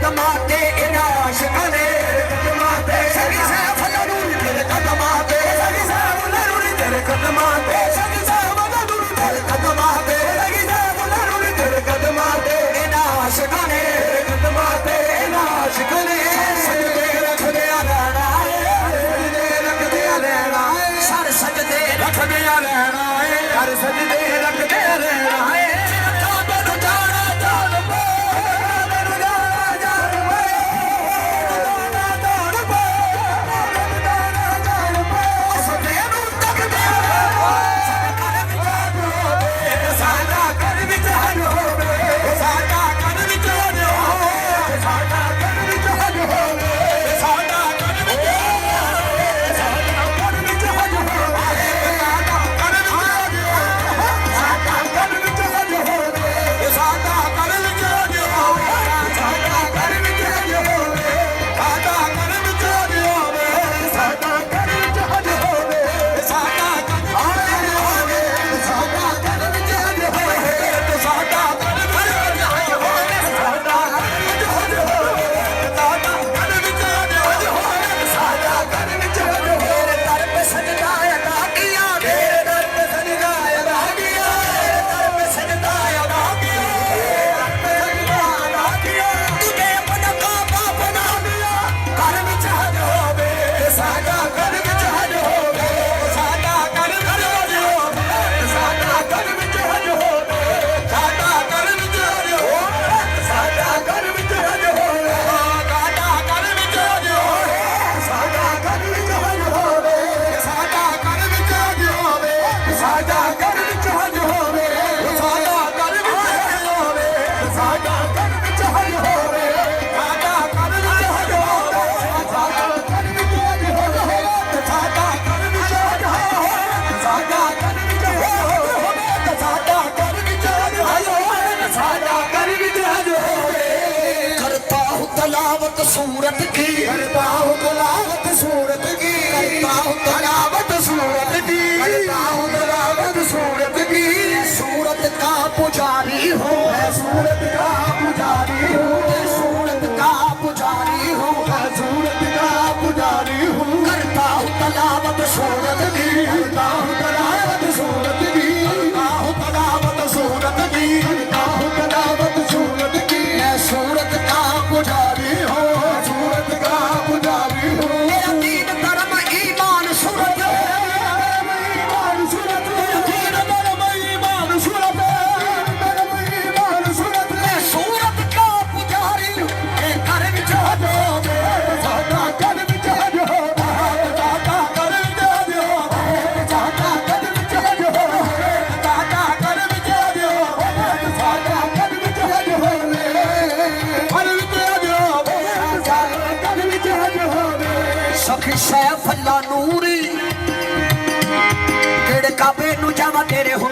कदमां ते इन्हां आशिकां ने कदमां ते सगी सैफ नूरी तेरे कदमां ते सगी सैफ नूरी तेरे कदमां ते सगी सैफ नूरी तेरे कदमां ते सगी सैफ नूरी तेरे कदमां ते इन्हां आशिकां ने कदमां ते इन्हां आशिकां ने सजदे रखदे रहना सजदे रखदे रहना सर सजदे रखदे रहना हर सजदे रखदे रहना तलावत सूरत की करता हूँ तलावत सूरत की करता हूँ तलावत सूरत की करता हूँ तलावत सूरत की सूरत का पुजारी हूँ मैं सूरत का पुजारी हूँ सूरत का पुजारी हूँ मैं सूरत का पुजारी हूँ करता हूँ तलावत सूरत की करता हूँ तलावत सूरत की करता हूँ तलावत सूरत की करता हूँ तलावत सूरत की मैं सूरत का पुजारी सैफ अल्लाह नूरी जेड़े काबे नू जावा तेरे हो